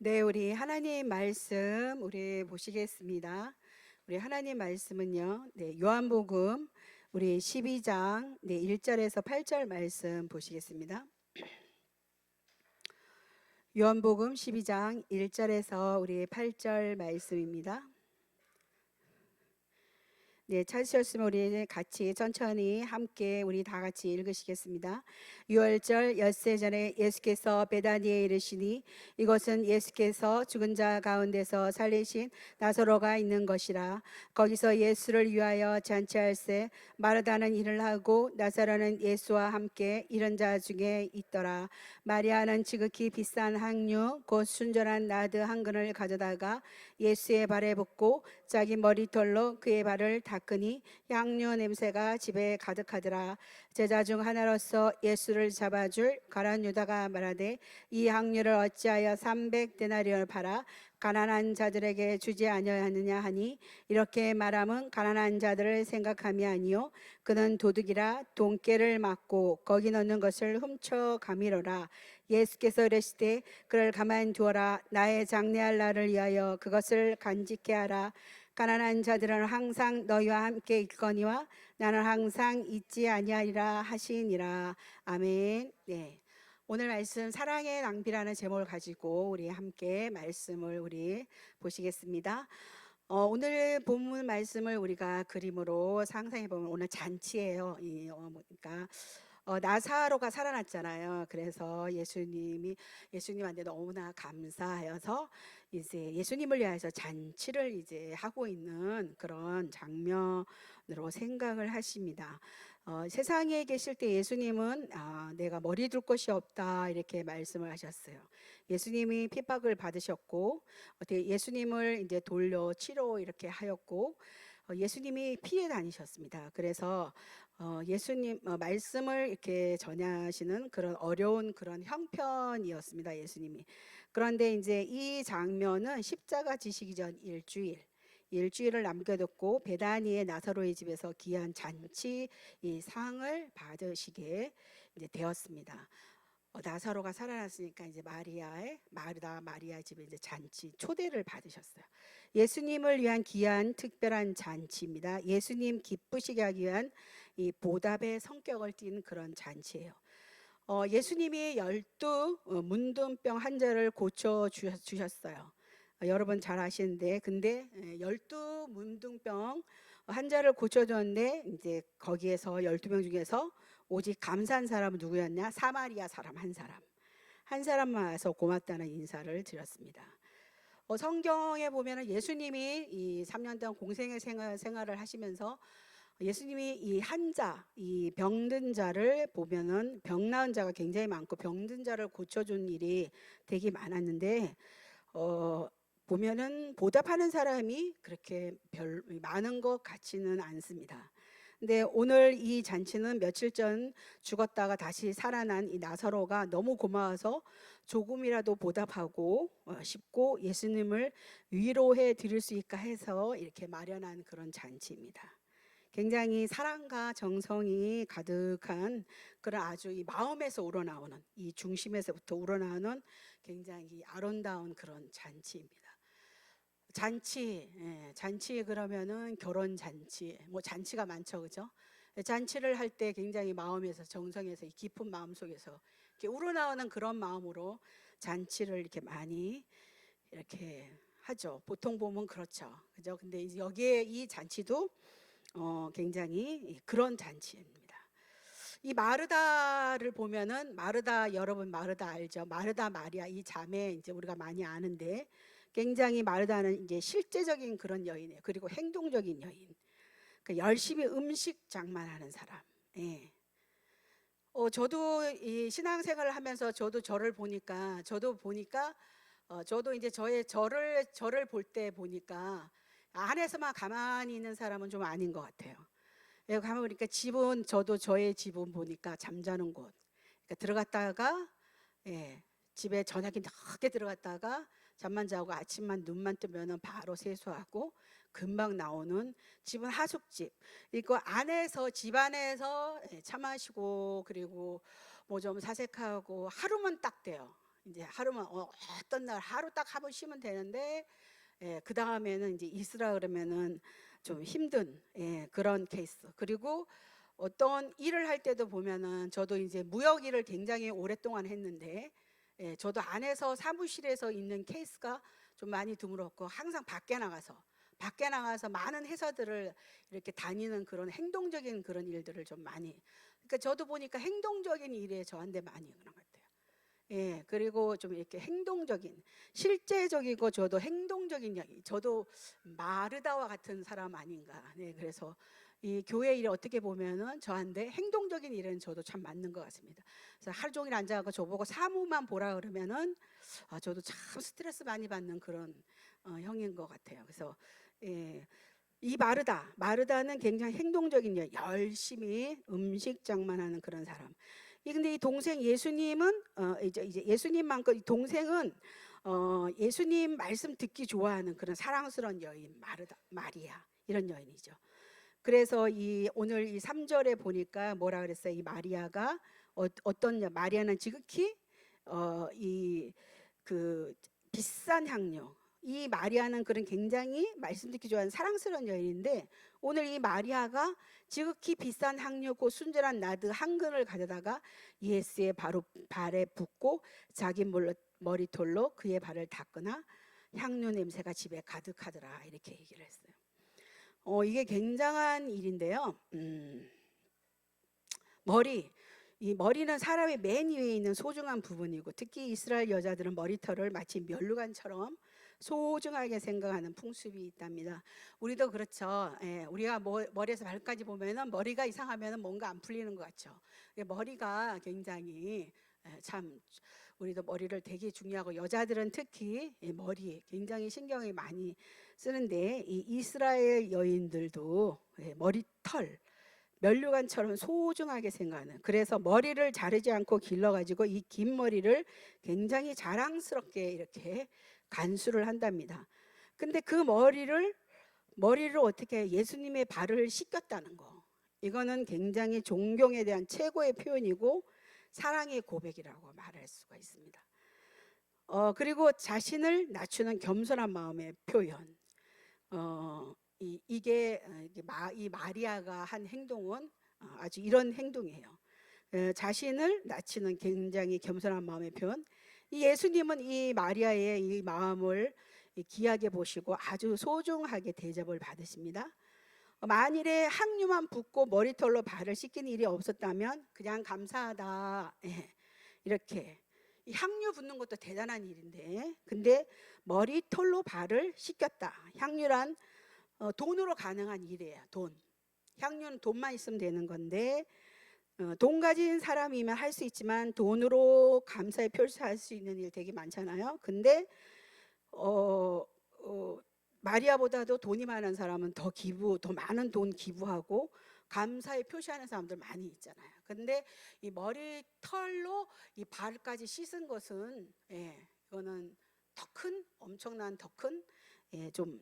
네, 우리 하나님 말씀 우리 보시겠습니다. 우리 하나님 말씀은요. 네, 요한복음 우리 12장 1절에서 8절 말씀 보시겠습니다. 요한복음 12장 1절에서 우리 8절 말씀입니다. 네, 찾으셨으면 우리 같이 천천히 함께 우리 다 같이 읽으시겠습니다. 6월절 엿새 전에 예수께서 베다니에 이르시니 이곳은 예수께서 죽은 자 가운데서 살리신 나사로가 있는 것이라. 거기서 예수를 위하여 잔치할세 마르다는 일을 하고 나사로는 예수와 함께 이른 자 중에 있더라. 마리아는 지극히 비싼 향유 곧 순전한 나드 한 근을 가져다가 예수의 발에 붓고 자기 머리털로 그의 발을 닦으니 향유 냄새가 집에 가득하더라. 제자 중 하나로서 예수를 잡아줄 가룟 유다가 말하되 이 향유를 어찌하여 300데나리온을 팔아 가난한 자들에게 주지 아니하느냐 하니, 이렇게 말함은 가난한 자들을 생각함이 아니요 그는 도둑이라 돈깨를 맞고 거기 넣는 것을 훔쳐 가미로라. 예수께서 이르시되 그를 가만두어라. 나의 장래할 날을 위하여 그것을 간직케 하라. 가난한 자들은 항상 너희와 함께 있거니와 나는 항상 있지 아니하리라 하시니라. 아멘. 네. 오늘 말씀 사랑의 낭비라는 제목을 가지고 우리 함께 말씀을 우리 보시겠습니다. 오늘 본문 말씀을 우리가 그림으로 상상해 보면 오늘 잔치예요. 그러니까 나사로가 살아났잖아요. 그래서 예수님한테 너무나 감사하여서 이제 예수님을 위해서 잔치를 이제 하고 있는 그런 장면으로 생각을 하십니다. 세상에 계실 때 예수님은 내가 머리 둘 곳이 없다 이렇게 말씀을 하셨어요. 예수님이 핍박을 받으셨고 어떻게 예수님을 이제 돌려 치료 이렇게 하였고 예수님이 피해 다니셨습니다. 그래서 예수님 말씀을 이렇게 전하시는 그런 어려운 그런 형편이었습니다. 예수님이. 그런데 이제 이 장면은 십자가 지시기 전 일주일을 남겨뒀고 베다니의 나사로의 집에서 귀한 잔치 이 상을 받으시게 이제 되었습니다. 나사로가 살아났으니까 이제 마리아 집에 이제 잔치 초대를 받으셨어요. 예수님을 위한 귀한 특별한 잔치입니다. 예수님 기쁘시게 하기 위한 이 보답의 성격을 띤 그런 잔치예요. 예수님이 12 문둥병 환자를 고쳐 주셨어요. 여러분 잘 아시는데, 근데 12 문둥병 환자를 고쳐줬는데 이제 거기에서 12명 중에서 오직 감사한 사람은 누구였냐? 사마리아 사람 한 사람만 와서 고맙다는 인사를 드렸습니다. 성경에 보면은 예수님이 이 3년 동안 공생의 생활을 하시면서 예수님이 이 병든 자를 보면은 병 나은 자가 굉장히 많고 병든 자를 고쳐준 일이 되게 많았는데 보면은 보답하는 사람이 그렇게 별 많은 것 같지는 않습니다. 근데 오늘 이 잔치는 며칠 전 죽었다가 다시 살아난 이 나사로가 너무 고마워서 조금이라도 보답하고 싶고 예수님을 위로해 드릴 수 있까 해서 이렇게 마련한 그런 잔치입니다. 굉장히 사랑과 정성이 가득한 그런 아주 이 마음에서 우러나오는 이 중심에서부터 우러나오는 굉장히 아름다운 그런 잔치입니다. 잔치 그러면은 결혼 잔치, 뭐 잔치가 많죠, 그죠? 잔치를 할 때 굉장히 마음에서 정성에서 이 깊은 마음 속에서 이렇게 우러나오는 그런 마음으로 잔치를 이렇게 많이 이렇게 하죠. 보통 보면 그렇죠, 그죠? 근데 여기에 이 잔치도 굉장히 그런 잔치입니다. 이 마르다를 보면은 여러분 마르다 알죠? 마르다 마리아 이 자매 이제 우리가 많이 아는데 굉장히 마르다는 이제 실제적인 그런 여인이에요. 그리고 행동적인 여인. 그 열심히 음식 장만하는 사람. 예. 저도 이 신앙생활을 하면서 저도 이제 저를 볼 때 보니까 안에서만 가만히 있는 사람은 좀 아닌 것 같아요. 여기 가면 보니까 저도 저의 집은 보니까 잠자는 곳. 그러니까 들어갔다가 집에 저녁이 늦게 들어갔다가 잠만 자고 아침만 눈만 뜨면은 바로 세수하고 금방 나오는 집은 하숙집. 이거 안에서 집 안에서 차 마시고 그리고 뭐 좀 사색하고 하루면 딱 돼요. 이제 하루만 어떤 날 하루 딱 한번 쉬면 되는데 그 다음에는 이제 있으라 그러면은 좀 힘든 그런 케이스. 그리고 어떤 일을 할 때도 보면은 저도 이제 무역 일을 굉장히 오랫동안 했는데 저도 안에서 사무실에서 있는 케이스가 좀 많이 드물었고 항상 밖에 나가서 많은 회사들을 이렇게 다니는 그런 행동적인 그런 일들을 좀 많이. 그러니까 저도 보니까 행동적인 일에 저한테 많이 그런 것 같아요. 그리고 좀 이렇게 행동적인, 실제적이고 저도 행동적인 이야기, 저도 마르다와 같은 사람 아닌가. 그래서 이 교회 일이 어떻게 보면은 저한테 행동적인 일은 저도 참 맞는 것 같습니다. 그래서 하루 종일 앉아갖고 저보고 사무만 보라 그러면은 저도 참 스트레스 많이 받는 그런 형인 것 같아요. 그래서 이 마르다는 굉장히 행동적인 일, 열심히 음식 장만하는 그런 사람. 근데 이 동생 예수님은 이제 예수님만큼 이 동생은 예수님 말씀 듣기 좋아하는 그런 사랑스러운 여인 마리아 이런 여인이죠. 그래서 오늘 이 3절에 보니까 뭐라 그랬어요? 이 마리아가 어떤 마리아는 지극히 이 그 비싼 향료. 이 마리아는 그런 굉장히 말씀 듣기 좋아하는 사랑스러운 여인인데 오늘 이 마리아가 지극히 비싼 향료고 순전한 나드 한 근을 가져다가 예수의 발에 붓고 자기 머리털로 그의 발을 닦으나 향료 냄새가 집에 가득하더라 이렇게 얘기를 했어요. 이게 굉장한 일인데요. 이 머리는 사람의 맨 위에 있는 소중한 부분이고 특히 이스라엘 여자들은 머리털을 마치 면류관처럼 소중하게 생각하는 풍습이 있답니다. 우리도 그렇죠. 우리가 머리에서 발까지 보면은 머리가 이상하면은 뭔가 안 풀리는 것 같죠. 머리가 굉장히 참 우리도 머리를 되게 중요하고 여자들은 특히 머리에 굉장히 신경이 많이 쓰는데 이 이스라엘 여인들도 머리털 면류관처럼 소중하게 생각하는. 그래서 머리를 자르지 않고 길러가지고 이 긴 머리를 굉장히 자랑스럽게 이렇게 간수를 한답니다. 근데 그 머리를 어떻게 예수님의 발을 씻겼다는 거. 이거는 굉장히 존경에 대한 최고의 표현이고 사랑의 고백이라고 말할 수가 있습니다. 그리고 자신을 낮추는 겸손한 마음의 표현. 이 마리아가 한 행동은 아주 이런 행동이에요. 자신을 낮추는 굉장히 겸손한 마음의 표현. 이 예수님은 이 마리아의 이 마음을 귀하게 보시고 아주 소중하게 대접을 받으십니다. 만일에 향유만 붓고 머리털로 발을 씻긴 일이 없었다면 그냥 감사하다 이렇게. 향유 붓는 것도 대단한 일인데 근데 머리털로 발을 씻겼다. 향유란 돈으로 가능한 일이에요. 향유는 돈만 있으면 되는 건데 돈 가진 사람이면 할 수 있지만 돈으로 감사의 표시할 수 있는 일 되게 많잖아요. 근데 마리아보다도 돈이 많은 사람은 더 많은 돈 기부하고 감사의 표시하는 사람들 많이 있잖아요. 근데 이 머리털로 이 발까지 씻은 것은 이거는 엄청난 더 큰 좀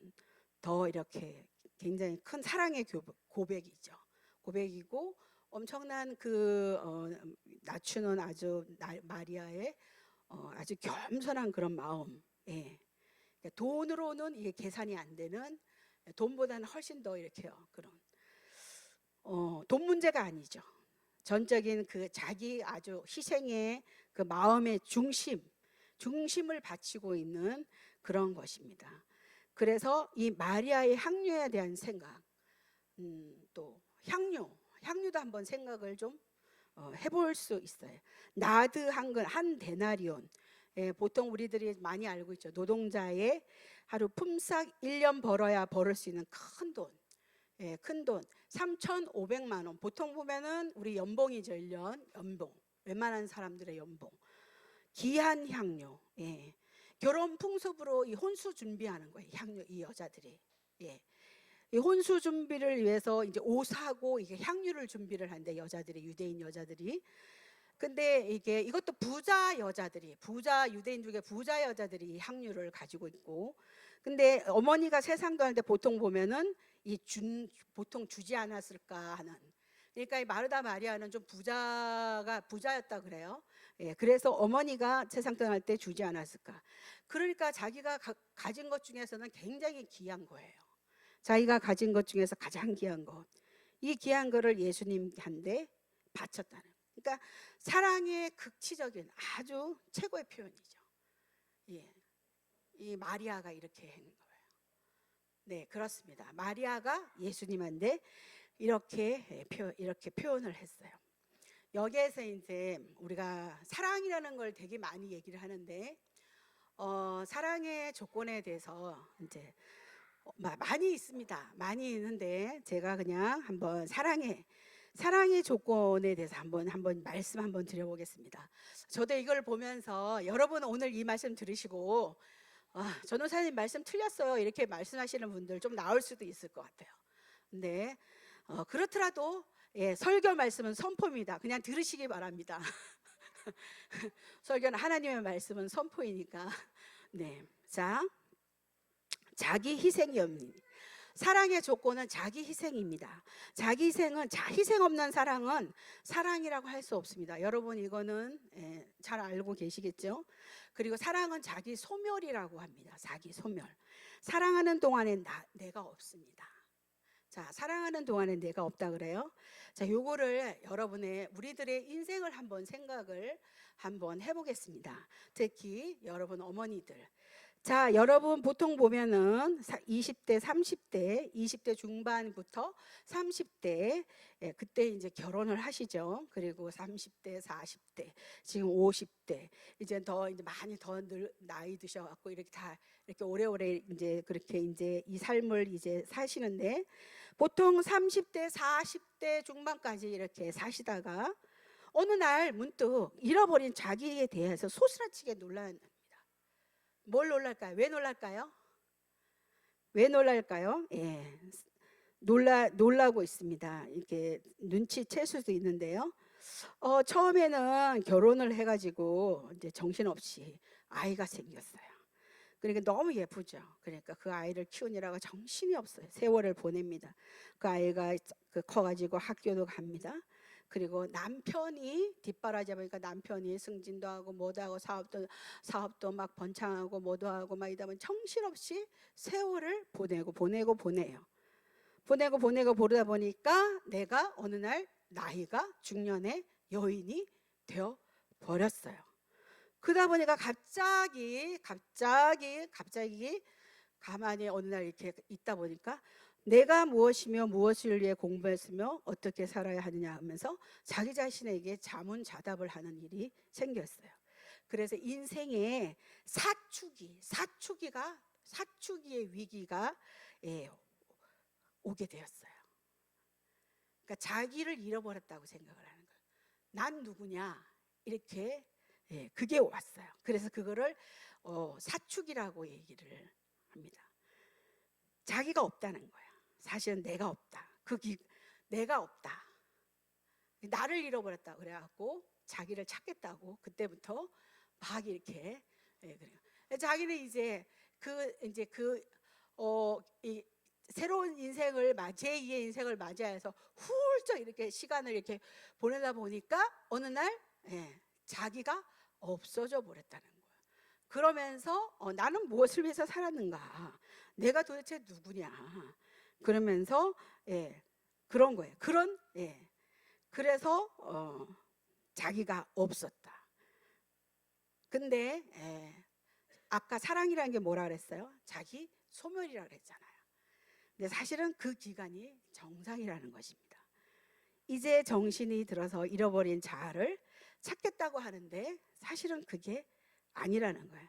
더 이렇게 굉장히 큰 사랑의 고백이죠. 고백이고 엄청난 낮추는 아주 마리아의 아주 겸손한 그런 마음. 그러니까 돈으로는 이게 계산이 안 되는 돈보다는 훨씬 더 이렇게요. 그런 돈 문제가 아니죠. 전적인 자기 아주 희생의 그 마음의 중심을 바치고 있는 그런 것입니다. 그래서 이 마리아의 향유에 대한 생각, 또 향유도 한번 생각을 좀 해볼 수 있어요. 나드 한 데나리온. 보통 우리들이 많이 알고 있죠. 노동자의 하루 품삯 1년 벌어야 벌을 수 있는 큰 돈. 큰 돈. 3,500만 원. 보통 보면은 우리 연봉이죠. 1년 연봉. 웬만한 사람들의 연봉. 귀한 향유. 결혼 풍습으로 이 혼수 준비하는 거예요. 이 여자들이. 이 혼수 준비를 위해서 이제 옷하고 이게 향유를 준비를 한대 여자들이 유대인 여자들이. 근데 이것도 유대인 중에 부자 여자들이 이 향유를 가지고 있고. 근데 어머니가 세상도 하는데 보통 보면은 보통 주지 않았을까 하는. 그러니까 이 마르다 마리아는 좀 부자였다 그래요. 예, 그래서 어머니가 세상 떠날 때 주지 않았을까. 그러니까 자기가 가진 것 중에서는 굉장히 귀한 거예요. 자기가 가진 것 중에서 가장 귀한 것. 이 귀한 거를 예수님한테 바쳤다는. 그러니까 사랑의 극치적인 아주 최고의 표현이죠. 예, 이 마리아가 이렇게 한 거예요. 네, 그렇습니다. 마리아가 예수님한테 이렇게 표현을 했어요. 여기에서 이제 우리가 사랑이라는 걸 되게 많이 얘기를 하는데, 사랑의 조건에 대해서 이제 많이 있습니다. 많이 있는데 제가 그냥 한번 사랑의 조건에 대해서 한번 말씀 한번 드려보겠습니다. 저도 이걸 보면서 여러분 오늘 이 말씀 들으시고 전도사님 말씀 틀렸어요 이렇게 말씀하시는 분들 좀 나올 수도 있을 것 같아요. 근데 그렇더라도 설교 말씀은 선포입니다. 그냥 들으시기 바랍니다. 설교는 하나님의 말씀은 선포이니까. 네, 자, 자기 희생이 없는 사랑의 조건은 자기 희생입니다. 자기 희생은 희생 없는 사랑은 사랑이라고 할 수 없습니다. 여러분 이거는 잘 알고 계시겠죠? 그리고 사랑은 자기 소멸이라고 합니다. 자기 소멸. 사랑하는 동안에 내가 없습니다. 자, 사랑하는 동안에 내가 없다 그래요. 자, 요거를 우리들의 인생을 한번 생각을 한번 해보겠습니다. 특히 여러분 어머니들. 자, 여러분 보통 보면은 20대, 30대, 20대 중반부터 30대 그때 이제 결혼을 하시죠. 그리고 30대, 40대, 지금 50대 이제 많이 더 나이 드셔갖고 이렇게 오래오래 이제 그렇게 이제 이 삶을 이제 사시는데 보통 30대, 40대 중반까지 이렇게 사시다가 어느 날 문득 잃어버린 자기에 대해서 소스라치게 놀랍니다. 뭘 놀랄까요? 왜 놀랄까요? 왜 놀랄까요? 예, 놀라고 있습니다. 이렇게 눈치챌 수도 있는데요. 처음에는 결혼을 해가지고 이제 정신없이 아이가 생겼어요. 그러니까 너무 예쁘죠. 그러니까 그 아이를 키우느라고 정신이 없어요. 세월을 보냅니다. 그 아이가 커가지고 학교도 갑니다. 그리고 남편이 뒷바라지 보니까 남편이 승진도 하고 뭐도 하고 사업도 막 번창하고 뭐도 하고 막 이러다 보면 정신없이 세월을 보내요. 보내고 보다 보니까 내가 어느 날 나이가 중년의 여인이 되어 버렸어요. 그러다 보니까 갑자기 가만히 어느 날 이렇게 있다 보니까 내가 무엇이며 무엇을 위해 공부했으며 어떻게 살아야 하느냐 하면서 자기 자신에게 자문자답을 하는 일이 생겼어요. 그래서 인생의 사춘기의 위기가 오게 되었어요. 그러니까 자기를 잃어버렸다고 생각을 하는 거예요. 난 누구냐 이렇게 그게 왔어요. 그래서 그거를 사춘기라고 얘기를 합니다. 자기가 없다는 거야. 사실은 내가 없다. 내가 없다. 나를 잃어버렸다 그래갖고 자기를 찾겠다고 그때부터 막 이렇게 그래요. 자기는 이제 이 새로운 인생을 제2의 인생을 맞이해서 훌쩍 이렇게 시간을 이렇게 보내다 보니까 어느 날 자기가 없어져 버렸다는 거예요. 그러면서 나는 무엇을 위해서 살았는가? 내가 도대체 누구냐? 그러면서 그런 거예요. 그래서 자기가 없었다. 근데 아까 사랑이라는 게 뭐라 그랬어요? 자기 소멸이라 그랬잖아요. 근데 사실은 그 기간이 정상이라는 것입니다. 이제 정신이 들어서 잃어버린 자아를 찾겠다고 하는데 사실은 그게 아니라는 거예요.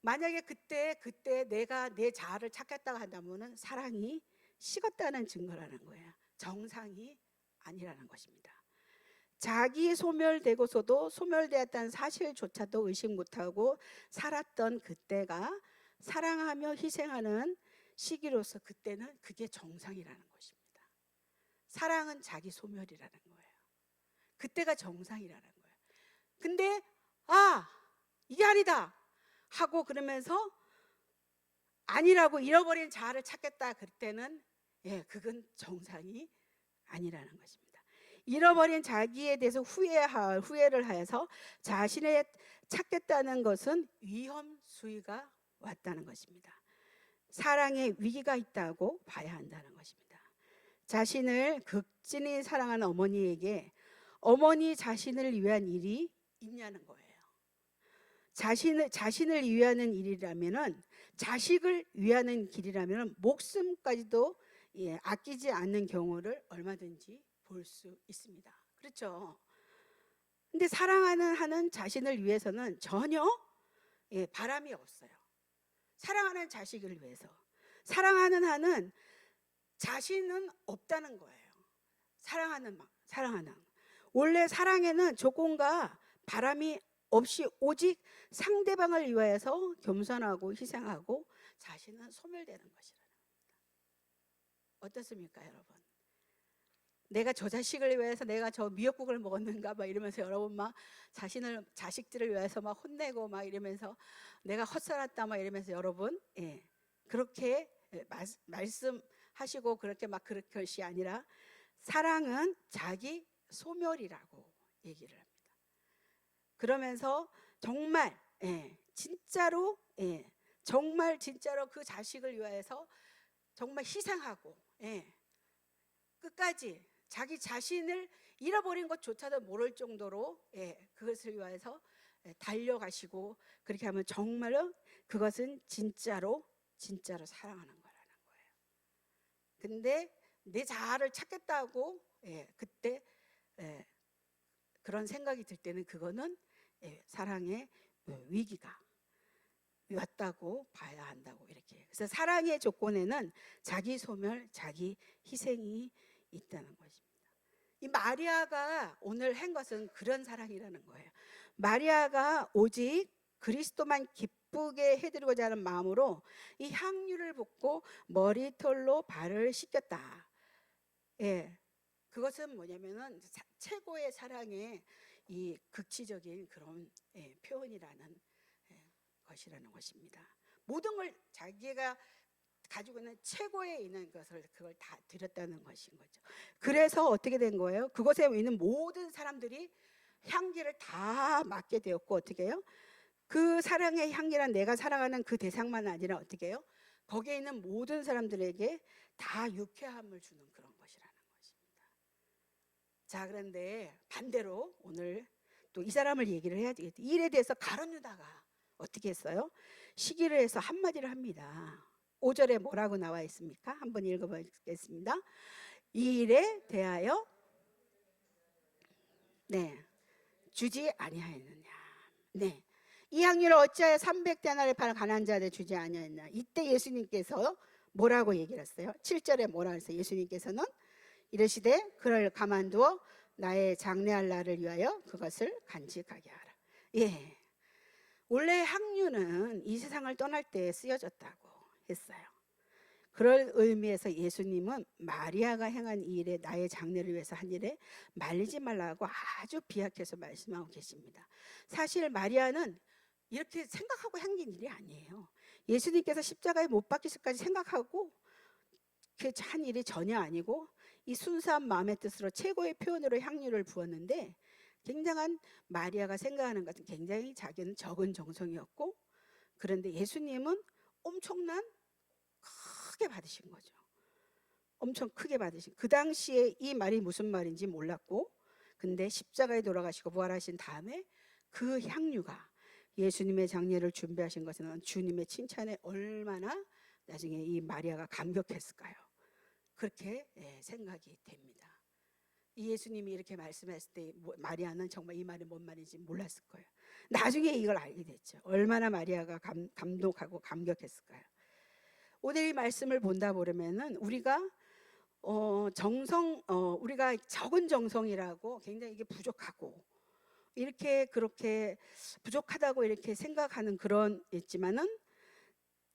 만약에 그때 내가 내 자아를 찾겠다고 한다면은 사랑이 식었다는 증거라는 거예요. 정상이 아니라는 것입니다. 자기 소멸되고서도 소멸되었다는 사실조차도 의식 못하고 살았던 그때가 사랑하며 희생하는 시기로서 그때는 그게 정상이라는 것입니다. 사랑은 자기 소멸이라는 거예요. 그때가 정상이라는 거예요. 근데 이게 아니다 하고 그러면서 아니라고 잃어버린 자아를 찾겠다 그때는 그건 정상이 아니라는 것입니다. 잃어버린 자기에 대해서 후회를 하여서 자신을 찾겠다는 것은 위험 수위가 왔다는 것입니다. 사랑에 위기가 있다고 봐야 한다는 것입니다. 자신을 극진히 사랑하는 어머니에게 어머니 자신을 위한 일이 있냐는 거예요. 자신을 위하는 일이라면은, 자식을 위하는 길이라면 목숨까지도 아끼지 않는 경우를 얼마든지 볼 수 있습니다. 그렇죠? 근데 사랑하는 하는 자신을 위해서는 전혀 바람이 없어요. 사랑하는 자식을 위해서. 사랑하는 한은 자신은 없다는 거예요. 사랑하는. 원래 사랑에는 조건과 바람이 없이 오직 상대방을 위하여서 겸손하고 희생하고 자신은 소멸되는 것이라는 겁니다. 어떻습니까, 여러분? 내가 저 자식을 위해서 내가 저 미역국을 먹었는가 막 이러면서 여러분 막 자식들을 위해서 막 혼내고 막 이러면서 내가 헛살았다 막 이러면서 여러분 그렇게 말씀하시고 그렇게 막 그럴 것이 아니라 사랑은 자기 소멸이라고 얘기를 합니다. 그러면서 정말 진짜로 정말 진짜로 그 자식을 위해서 정말 희생하고 끝까지 자기 자신을 잃어버린 것조차도 모를 정도로 그것을 위해서 달려가시고 그렇게 하면 정말로 그것은 진짜로 사랑하는 거라는 거예요. 근데 내 자아를 찾겠다고 그때 그런 생각이 들 때는 그거는 사랑의 위기가 왔다고 봐야 한다고 이렇게. 그래서 사랑의 조건에는 자기 소멸, 자기 희생이 있다는 것입니다. 이 마리아가 오늘 한 것은 그런 사랑이라는 거예요. 마리아가 오직 그리스도만 기쁘게 해드리고자 하는 마음으로 이 향유를 붓고 머리털로 발을 씻겼다. 그것은 뭐냐면은 최고의 사랑의 이 극치적인 그런 표현이라는 것이라는 것입니다. 모든 걸 자기가 가지고 있는 최고에 있는 것을 그걸 다 드렸다는 것인 거죠. 그래서 어떻게 된 거예요? 그곳에 있는 모든 사람들이 향기를 다 맡게 되었고 어떻게 해요? 그 사랑의 향기란 내가 사랑하는 그 대상만 아니라 어떻게 해요? 거기에 있는 모든 사람들에게 다 유쾌함을 주는 그런 것이라는 것입니다. 자, 그런데 반대로 오늘 또 이 사람을 얘기를 해야 되겠다. 이 일에 대해서 가룟 유다가 어떻게 했어요? 시기를 해서 한마디를 합니다. 5절에 뭐라고 나와 있습니까? 한번 읽어보겠습니다. 이 일에 대하여 주지 아니하였느냐. 이 향유를 어찌하여 300데나리를 파는 가난한 자들에 주지 아니하였나. 이때 예수님께서 뭐라고 얘기를 했어요? 7절에 뭐라 했어요? 예수님께서는 이르시되 그를 가만두어 나의 장래할 날을 위하여 그것을 간직하게 하라. 원래 향유는 이 세상을 떠날 때 쓰여졌다고 했어요. 그럴 의미에서 예수님은 마리아가 행한 이 일에 나의 장래를 위해서 한 일에 말리지 말라고 아주 비약해서 말씀하고 계십니다. 사실 마리아는 이렇게 생각하고 행한 일이 아니에요. 예수님께서 십자가에 못 박히시기까지 생각하고 그 한 일이 전혀 아니고 이 순수한 마음의 뜻으로 최고의 표현으로 향유를 부었는데 굉장한 마리아가 생각하는 것은 굉장히 자기는 적은 정성이었고 그런데 예수님은 엄청난 크게 받으신 거죠. 엄청 크게 받으신. 그 당시에 이 말이 무슨 말인지 몰랐고 근데 십자가에 돌아가시고 부활하신 다음에 그 향유가 예수님의 장례를 준비하신 것은 주님의 칭찬에 얼마나 나중에 이 마리아가 감격했을까요? 그렇게 생각이 됩니다. 이 예수님이 이렇게 말씀했을 때 마리아는 정말 이 말이 뭔 말인지 몰랐을 거예요. 나중에 이걸 알게 됐죠. 얼마나 마리아가 감동하고 감격했을까요? 오늘 이 말씀을 본다 보면은 우리가 우리가 적은 정성이라고 굉장히 이게 부족하고 이렇게 그렇게 부족하다고 이렇게 생각하는 그런 있지만은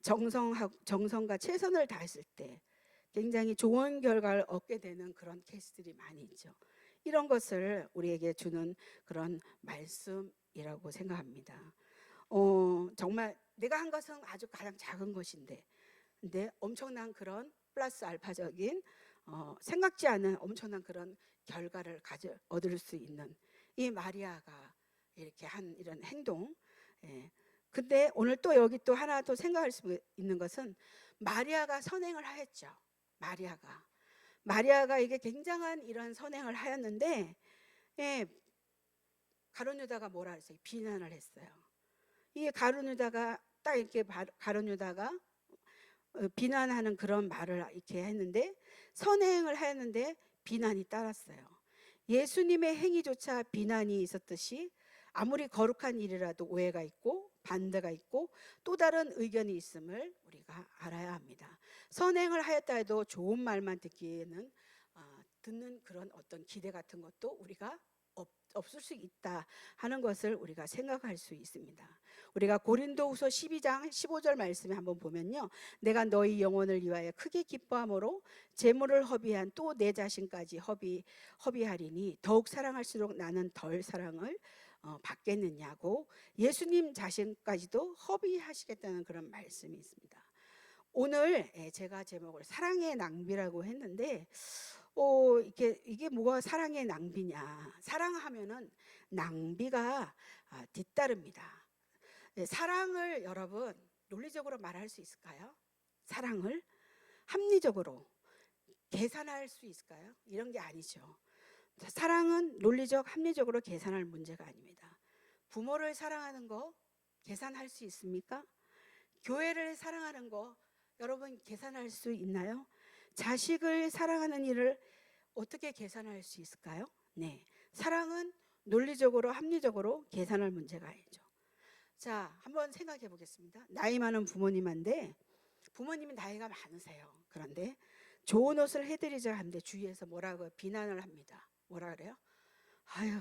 정성과 최선을 다했을 때 굉장히 좋은 결과를 얻게 되는 그런 케이스들이 많이 있죠. 이런 것을 우리에게 주는 그런 말씀이라고 생각합니다. 정말 내가 한 것은 아주 가장 작은 것인데 근데 엄청난 그런 플러스 알파적인 생각지 않은 엄청난 그런 결과를 얻을 수 있는 이 마리아가 이렇게 한 이런 행동. 예. 근데 오늘 또 여기 또 하나 또 생각할 수 있는 것은 마리아가 선행을 하였죠. 마리아가 이게 굉장한 이런 선행을 하였는데, 예, 가룟 유다가 뭐라 했어요? 비난을 했어요. 이게 가룟 유다가 딱 이렇게 가룟 유다가 비난하는 그런 말을 이렇게 했는데, 선행을 하였는데 비난이 따랐어요. 예수님의 행위조차 비난이 있었듯이 아무리 거룩한 일이라도 오해가 있고 반대가 있고 또 다른 의견이 있음을 우리가 알아야 합니다. 선행을 하였다 해도 좋은 말만 듣기에는 듣는 그런 어떤 기대 같은 것도 우리가 없을 수 있다 하는 것을 우리가 생각할 수 있습니다. 우리가 고린도후서 12장 15절 말씀에 한번 보면요, 내가 너희 영혼을 위하여 크게 기뻐함으로 재물을 허비한 또 내 자신까지 허비하리니 더욱 사랑할수록 나는 덜 사랑을 받겠느냐고 예수님 자신까지도 허비하시겠다는 그런 말씀이 있습니다. 오늘 제가 제목을 사랑의 낭비라고 했는데, 이게 뭐가 사랑의 낭비냐? 사랑하면은 낭비가 뒤따릅니다. 사랑을 여러분 논리적으로 말할 수 있을까요? 사랑을 합리적으로 계산할 수 있을까요? 이런 게 아니죠. 사랑은 논리적, 합리적으로 계산할 문제가 아닙니다. 부모를 사랑하는 거 계산할 수 있습니까? 교회를 사랑하는 거 여러분 계산할 수 있나요? 자식을 사랑하는 일을 어떻게 계산할 수 있을까요? 네, 사랑은 논리적으로 합리적으로 계산할 문제가 아니죠. 자, 한번 생각해 보겠습니다. 나이 많은 부모님인데 부모님이 나이가 많으세요. 그런데 좋은 옷을 해드리자 하는데 주위에서 뭐라고 비난을 합니다. 뭐라 그래요? 아유,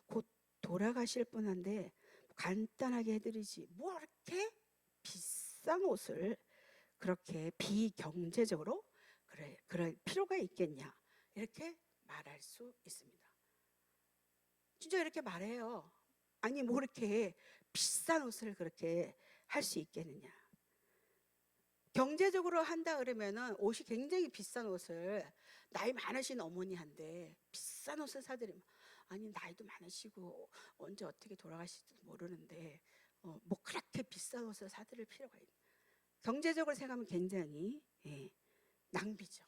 곧 돌아가실 뻔한데 간단하게 해드리지 뭐 이렇게 비싼 옷을 그렇게 비경제적으로 그럴 필요가 있겠냐, 이렇게 말할 수 있습니다. 진짜 이렇게 말해요. 아니 뭐 이렇게 비싼 옷을 그렇게 할 수 있겠느냐. 경제적으로 한다 그러면은 옷이 굉장히 비싼 옷을 나이 많으신 어머니한테 비싼 옷을 사드리면, 아니 나이도 많으시고 언제 어떻게 돌아가실지도 모르는데 뭐 그렇게 비싼 옷을 사드릴 필요가 있나. 경제적으로 생각하면 굉장히 낭비죠.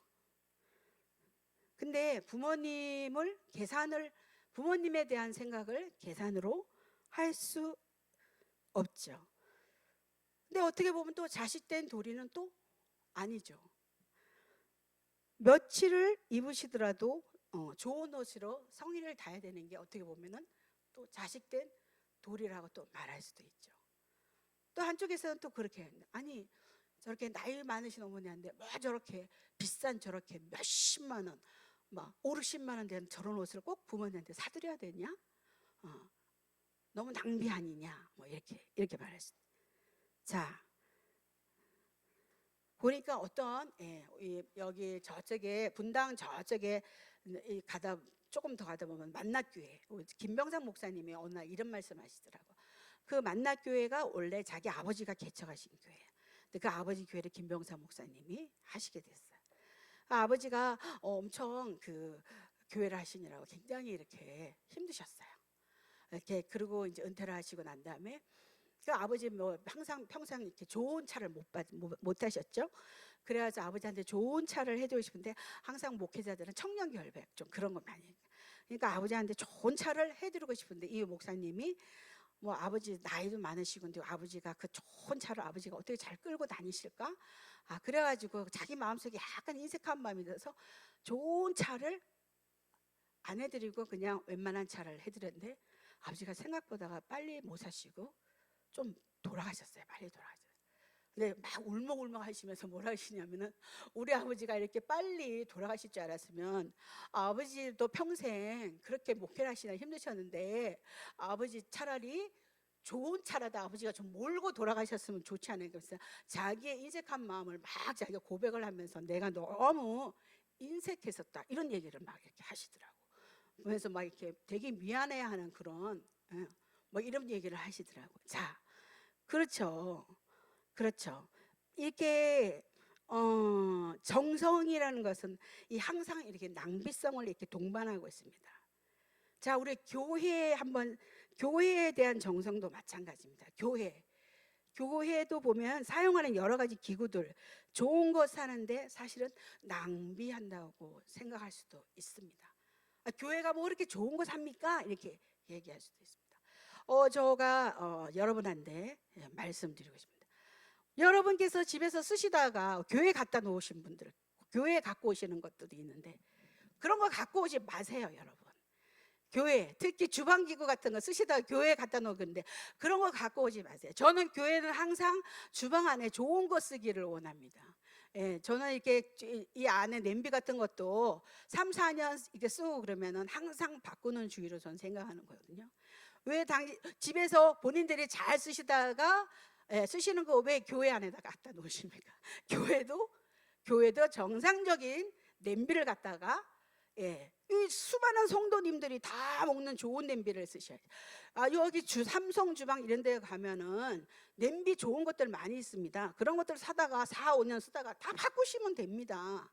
근데 부모님에 대한 생각을 계산으로 할 수 없죠. 근데 어떻게 보면 또 자식된 도리는 또 아니죠. 며칠을 입으시더라도 좋은 옷으로 성의를 다해야 되는 게 어떻게 보면은 또 자식된 도리라고 또 말할 수도 있죠. 또 한쪽에서는 또 그렇게, 아니 저렇게 나이 많으신 어머니한테 뭐 저렇게 비싼 저렇게 몇십만 원, 막 5, 60만 원 되는 저런 옷을 꼭 부모님한테 사드려야 되냐? 너무 낭비 아니냐? 뭐 이렇게 말했어요. 자, 보니까 여기 저쪽에 분당 저쪽에 조금 더 가다 보면 만낫교회, 김병상 목사님이 어느 날 이런 말씀하시더라고. 그 만낫교회가 원래 자기 아버지가 개척하신 교회예요. 근데 그 아버지 교회를 김병상 목사님이 하시게 됐어요. 아버지가 엄청 그 교회를 하시느라고 굉장히 이렇게 힘드셨어요. 이렇게 그리고 이제 은퇴를 하시고 난 다음에 그 아버지 뭐 항상 평생 이렇게 좋은 차를 못 타셨죠. 그래가지고 아버지한테 좋은 차를 해주고 싶은데 항상 목회자들은 청년 결백 좀 그런 거 많이. 그러니까 아버지한테 좋은 차를 해드리고 싶은데 이 목사님이 뭐 아버지 나이도 많으시고 근데 아버지가 그 좋은 차를 아버지가 어떻게 잘 끌고 다니실까? 그래가지고 자기 마음속에 약간 인색한 마음이 들어서 좋은 차를 안 해드리고 그냥 웬만한 차를 해드렸는데 아버지가 생각보다가 빨리 못 사시고 좀 돌아가셨어요. 빨리 돌아가셨어요. 근데 막 울먹울먹 하시면서 뭐라 하시냐면은, 우리 아버지가 이렇게 빨리 돌아가실 줄 알았으면 아버지도 평생 그렇게 목회를 하시나 힘드셨는데 아버지 차라리 좋은 차라도 아버지가 좀 몰고 돌아가셨으면 좋지 않을까. 그래서 자기의 인색한 마음을 막 자기가 고백을 하면서 내가 너무 인색했었다 이런 얘기를 막 이렇게 하시더라고. 그래서 막 이렇게 되게 미안해하는 그런 뭐 이런 얘기를 하시더라고. 자, 그렇죠. 그렇죠. 이게 정성이라는 것은 이 항상 이렇게 낭비성을 이렇게 동반하고 있습니다. 자, 우리 교회에 대한 정성도 마찬가지입니다. 교회도 보면 사용하는 여러 가지 기구들 좋은 거 사는데 사실은 낭비한다고 생각할 수도 있습니다. 교회가 뭐 그렇게 좋은 거 삽니까? 이렇게 얘기할 수도 있습니다. 제가 여러분한테 말씀드리고 싶습니다. 여러분께서 집에서 쓰시다가 교회 갖다 놓으신 분들, 교회에 갖고 오시는 것들이 있는데 그런 거 갖고 오지 마세요, 여러분. 교회, 특히 주방기구 같은 거 쓰시다가 교회에 갖다 놓는데 그런 거 갖고 오지 마세요. 저는 교회는 항상 주방 안에 좋은 거 쓰기를 원합니다. 예, 저는 이렇게 이 안에 냄비 같은 것도 3, 4년 이렇게 쓰고 그러면은 항상 바꾸는 주의로 저는 생각하는 거거든요. 왜 집에서 본인들이 잘 쓰시다가 쓰시는 거 왜 교회 안에다 갖다 놓으십니까? 교회도 정상적인 냄비를 갖다가 이 수많은 성도님들이 다 먹는 좋은 냄비를 쓰셔야 돼요. 여기 삼성 주방 이런 데 가면은 냄비 좋은 것들 많이 있습니다. 그런 것들 사다가 4, 5년 쓰다가 다 바꾸시면 됩니다.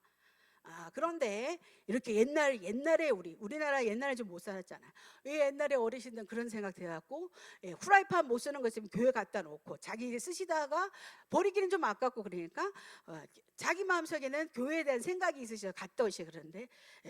그런데 이렇게 옛날에 우리나라 옛날에 좀 못 살았잖아요. 왜 옛날에 어르신들은 그런 생각 돼갖고 후라이팬 못 쓰는 거 있으면 교회 갖다 놓고 자기 쓰시다가 버리기는 좀 아깝고 그러니까 자기 마음속에는 교회에 대한 생각이 있으셔서 갖다 오시 그러는데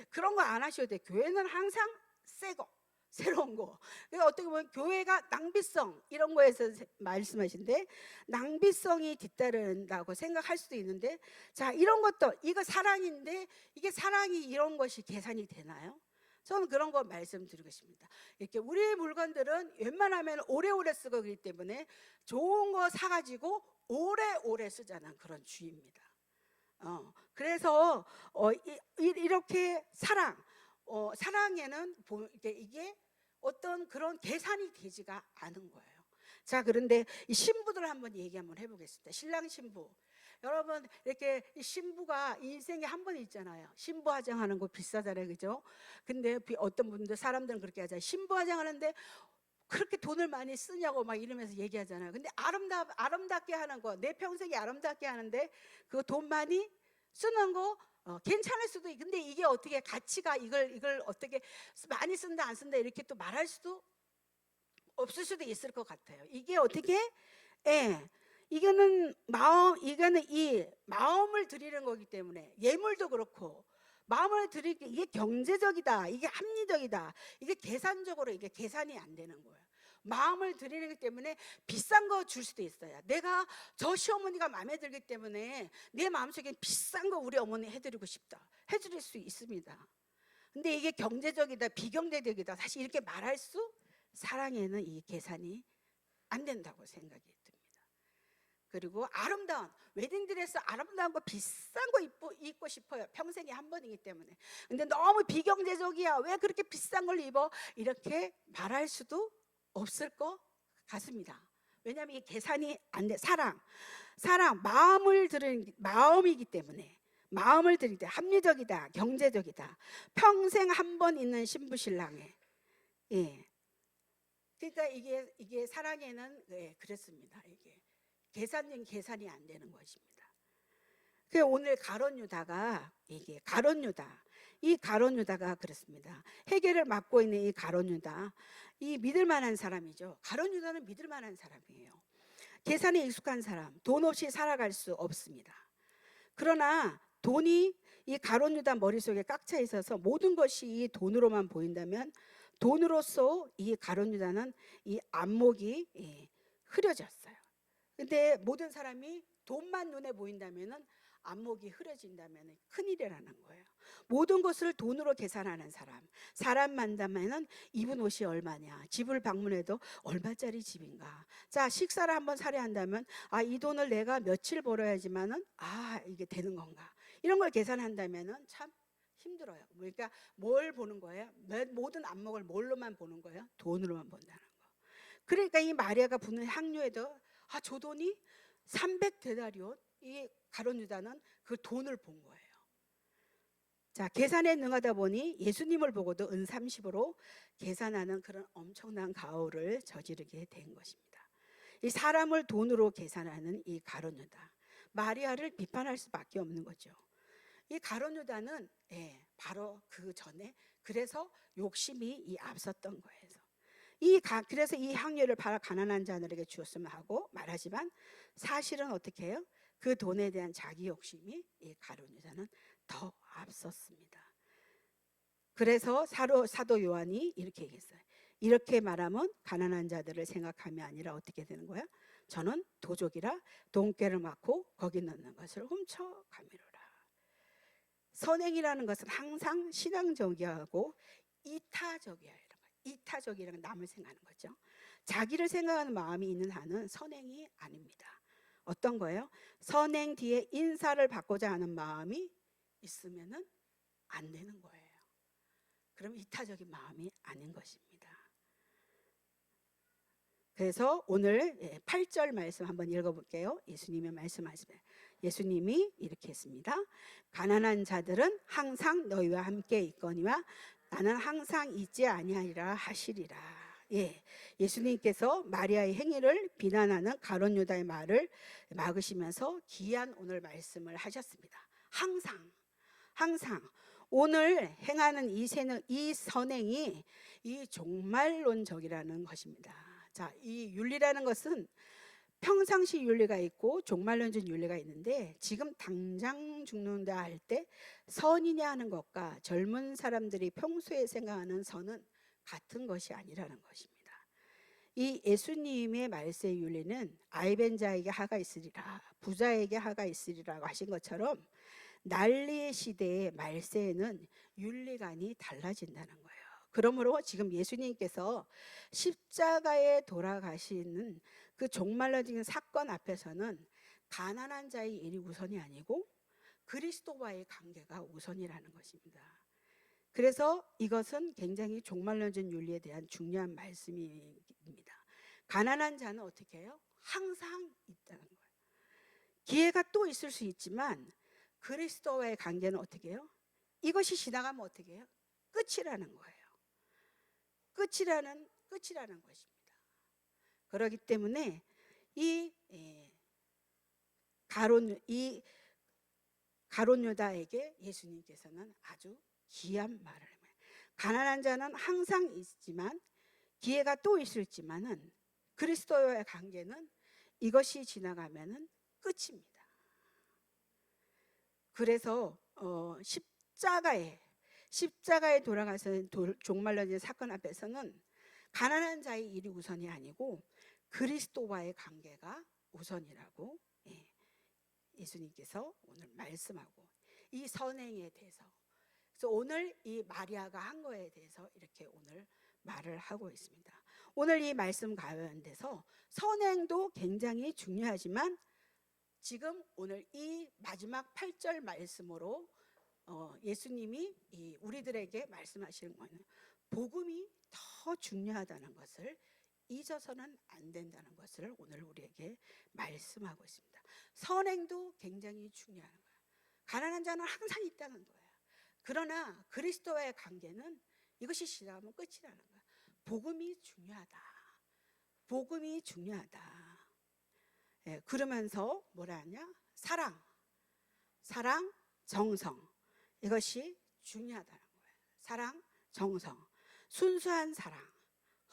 그런 거 안 하셔도 돼요. 교회는 항상 새거 새로운 거. 그러니까 어떻게 보면 교회가 낭비성 이런 거에서 말씀하신데 낭비성이 뒤따른다고 생각할 수도 있는데 자 이런 것도 이거 사랑인데 이게 사랑이 이런 것이 계산이 되나요? 저는 그런 거 말씀드리고 싶습니다. 이렇게 우리의 물건들은 웬만하면 오래오래 쓰고 그렇기 때문에 좋은 거 사가지고 오래오래 쓰자는 그런 주의입니다. 그래서 이렇게 사랑에는 이게 어떤 그런 계산이 되지가 않은 거예요. 자, 그런데 이 신부들 한번 얘기 한번 해보겠습니다. 신랑 신부. 여러분 이렇게 신부가 인생에 한 번 있잖아요. 신부 화장하는 거 비싸잖아요, 그죠? 근데 어떤 분들 사람들은 그렇게 하잖아요. 신부 화장하는데 그렇게 돈을 많이 쓰냐고 막 이러면서 얘기하잖아요. 근데 아름답게 하는 거, 내 평생에 아름답게 하는데 그 돈 많이 쓰는 거 괜찮을 수도 있고 근데 이게 어떻게 가치가 이걸 어떻게 많이 쓴다 안 쓴다 이렇게 또 말할 수도 없을 수도 있을 것 같아요. 이게 어떻게 이거는 이 마음을 드리는 거기 때문에 예물도 그렇고 마음을 드리기 이게 경제적이다 이게 합리적이다 이게 계산적으로 이게 계산이 안 되는 거예요. 마음을 드리기 때문에 비싼 거 줄 수도 있어요. 내가 저 시어머니가 마음에 들기 때문에 내 마음속에 비싼 거 우리 어머니 해드리고 싶다 해드릴 수 있습니다. 근데 이게 경제적이다 비경제적이다 사실 이렇게 말할 수 사랑에는 이 계산이 안 된다고 생각이 듭니다. 그리고 아름다운 웨딩드레스 아름다운 거 비싼 거 입고 싶어요. 평생에 한 번이기 때문에. 근데 너무 비경제적이야 왜 그렇게 비싼 걸 입어 이렇게 말할 수도 없을 것 같습니다. 왜냐하면 이 계산이 안 돼. 사랑 마음을 드리는 마음이기 때문에 마음을 드릴 때 합리적이다 경제적이다 평생 한 번 있는 신부 신랑에 그러니까 이게 사랑에는 그렇습니다. 이게 계산이 안 되는 것입니다. 그 오늘 가룟 유다가 이 가룟 유다가 그렇습니다. 해결을 맡고 있는 이 가룟 유다 이 믿을 만한 사람이죠. 가룟 유다는 믿을 만한 사람이에요. 계산에 익숙한 사람, 돈 없이 살아갈 수 없습니다. 그러나 돈이 이 가룟 유다 머릿속에 꽉 차 있어서 모든 것이 이 돈으로만 보인다면 돈으로서 이 가룟 유다는 이 안목이 흐려졌어요. 근데 모든 사람이 돈만 눈에 보인다면은 안목이 흐려진다면 큰일이라는 거예요. 모든 것을 돈으로 계산하는 사람 만나면은 입은 옷이 얼마냐 집을 방문해도 얼마짜리 집인가 자 식사를 한번 사려 한다면 이 돈을 내가 며칠 벌어야지만은 이게 되는 건가 이런 걸 계산한다면은 참 힘들어요. 그러니까 뭘 보는 거예요? 모든 안목을 뭘로만 보는 거예요? 돈으로만 본다는 거. 그러니까 이 마리아가 부는 향료에도 저 돈이 300데나리온 이 가룟 유다는 그 돈을 본 거예요. 자 계산에 능하다 보니 예수님을 보고도 은 30으로 계산하는 그런 엄청난 가오를 저지르게 된 것입니다. 이 사람을 돈으로 계산하는 이 가룟 유다 마리아를 비판할 수밖에 없는 거죠. 이 가룟 유다는 바로 그 전에 그래서 욕심이 앞섰던 거예요. 그래서 이 향유를 바로 가난한 자들에게 주었으면 하고 말하지만 사실은 어떻게 해요? 그 돈에 대한 자기 욕심이 이 가룟 유다는 더 앞섰습니다. 그래서 사도 요한이 이렇게 얘기했어요. 이렇게 말하면 가난한 자들을 생각함이 아니라 어떻게 되는 거야? 저는 도적이라 돈꾀를 맞고 거기 넣는 것을 훔쳐가미로라. 선행이라는 것은 항상 신앙적이하고 이타적이야. 이타적이라는 남을 생각하는 거죠. 자기를 생각하는 마음이 있는 한은 선행이 아닙니다. 어떤 거예요? 선행 뒤에 인사를 받고자 하는 마음이 있으면은 안 되는 거예요. 그럼 이타적인 마음이 아닌 것입니다. 그래서 오늘 8절 말씀 한번 읽어볼게요. 예수님의 말씀하시면 예수님이 이렇게 했습니다. 가난한 자들은 항상 너희와 함께 있거니와 나는 항상 있지 아니하리라 하시리라. 예수님께서 마리아의 행위를 비난하는 가룟 유다의 말을 막으시면서 귀한 오늘 말씀을 하셨습니다. 항상 오늘 행하는 이 선행이 이 종말론적이라는 것입니다. 자, 이 윤리라는 것은 평상시 윤리가 있고 종말론적 윤리가 있는데 지금 당장 죽는다 할 때 선이냐 하는 것과 젊은 사람들이 평소에 생각하는 선은 같은 것이 아니라는 것입니다. 이 예수님의 말세의 윤리는 아이벤 자에게 하가 있으리라 부자에게 하가 있으리라고 하신 것처럼 난리의 시대의 말세에는 윤리관이 달라진다는 거예요. 그러므로 지금 예수님께서 십자가에 돌아가시는 그 종말론적인 사건 앞에서는 가난한 자의 일이 우선이 아니고 그리스도와의 관계가 우선이라는 것입니다. 그래서 이것은 굉장히 종말론적 윤리에 대한 중요한 말씀입니다. 가난한 자는 어떻게 해요? 항상 있다는 거예요. 기회가 또 있을 수 있지만 그리스도와의 관계는 어떻게 해요? 이것이 지나가면 어떻게 해요? 끝이라는 거예요. 끝이라는 것입니다. 그렇기 때문에 이 가룟 유다에게 예수님께서는 아주 귀한 말을 해요. 가난한 자는 항상 있지만 기회가 또 있을지만은 그리스도와의 관계는 이것이 지나가면은 끝입니다. 그래서 십자가에 돌아가서 종말론적 사건 앞에서는 가난한 자의 일이 우선이 아니고 그리스도와의 관계가 우선이라고 예수님께서 오늘 말씀하고 이 선행에 대해서 그래서 오늘 이 마리아가 한 거에 대해서 이렇게 오늘 말을 하고 있습니다. 오늘 이 말씀 가운데서 선행도 굉장히 중요하지만 지금 오늘 이 마지막 8절 말씀으로 예수님이 우리들에게 말씀하시는 거는 복음이 더 중요하다는 것을 잊어서는 안 된다는 것을 오늘 우리에게 말씀하고 있습니다. 선행도 굉장히 중요한 거예요. 가난한 자는 항상 있다는 거예요. 그러나 그리스도와의 관계는 이것이 지나가면 끝이라는 거예요. 복음이 중요하다. 그러면서 뭐라 하냐? 사랑, 정성 이것이 중요하다는 거예요. 사랑, 정성, 순수한 사랑,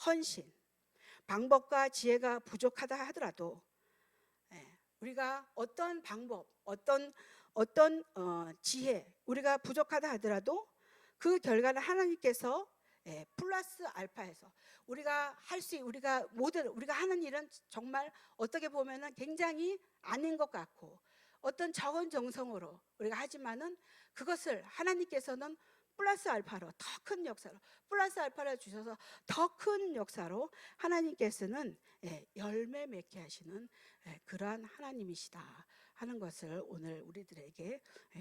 헌신, 방법과 지혜가 부족하다 하더라도 우리가 어떤 방법, 어떤 지혜 우리가 부족하다 하더라도 그 결과는 하나님께서 플러스 알파해서 우리가 하는 일은 정말 어떻게 보면은 굉장히 아닌 것 같고 어떤 적은 정성으로 우리가 하지만은 그것을 하나님께서는 플러스 알파로 더 큰 역사로 플러스 알파를 주셔서 더 큰 역사로 하나님께서는 열매 맺게 하시는 그러한 하나님이시다 하는 것을 오늘 우리들에게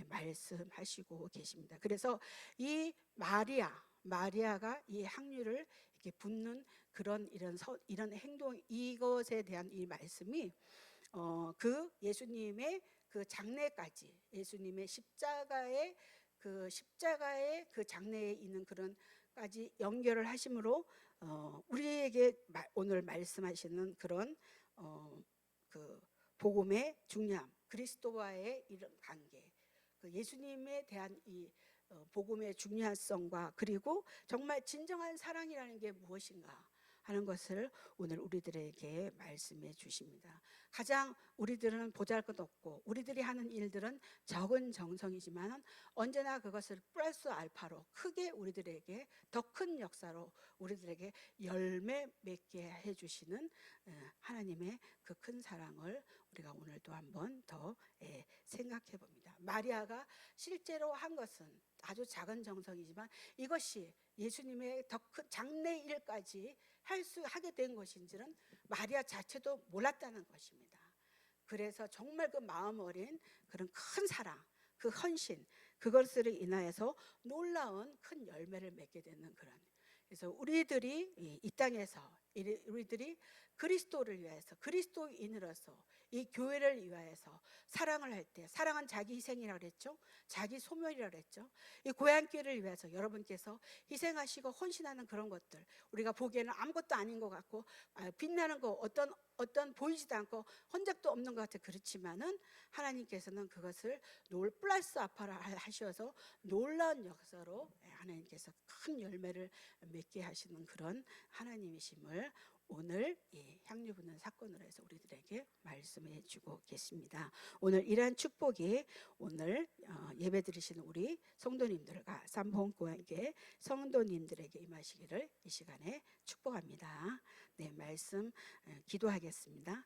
말씀하시고 계십니다. 그래서 이 마리아가 이 향유를 이렇게 붓는 이런 행동 이것에 대한 이 말씀이 그 예수님의 그 장례까지 예수님의 십자가의 그 장례에 있는 그런까지 연결을 하심으로 우리에게 오늘 말씀하시는 그런 그 복음의 중요함 그리스도와의 이런 관계, 그 예수님에 대한 이 복음의 중요성과 그리고 정말 진정한 사랑이라는 게 무엇인가 하는 것을 오늘 우리들에게 말씀해 주십니다. 가장 우리들은 보잘것없고 우리들이 하는 일들은 적은 정성이지만 언제나 그것을 플러스 알파로 크게 우리들에게 더 큰 역사로 우리들에게 열매 맺게 해주시는 하나님의 그 큰 사랑을 우리가 오늘도 한번 더 생각해 봅니다. 마리아가 실제로 한 것은 아주 작은 정성이지만 이것이 예수님의 더 큰 장래 일까지 하게 된 것인지는 마리아 자체도 몰랐다는 것입니다. 그래서 정말 그 마음 어린 그런 큰 사랑, 그 헌신, 그것으로 인하여서 놀라운 큰 열매를 맺게 되는 그런. 그래서 우리들이 이 땅에서 우리들이 그리스도를 위해서 그리스도인으로서 이 교회를 위하여서 사랑을 할 때, 사랑은 자기 희생이라고 그랬죠. 자기 소멸이라고 그랬죠. 이 고향교회를 위해서 여러분께서 희생하시고 헌신하는 그런 것들, 우리가 보기에는 아무것도 아닌 것 같고 빛나는 거 어떤 보이지도 않고 흔적도 없는 것 같아. 그렇지만은 하나님께서는 그것을 플러스 알파를 하셔서 놀라운 역사로 하나님께서 큰 열매를 맺게 하시는 그런 하나님이심을 오늘 향유 붓는 사건으로 해서 우리들에게 말씀해 주고 계십니다. 오늘 이러한 축복이 오늘 예배 드리시는 우리 성도님들과 삼봉교회 성도님들에게 임하시기를 이 시간에 축복합니다. 네, 말씀 기도하겠습니다.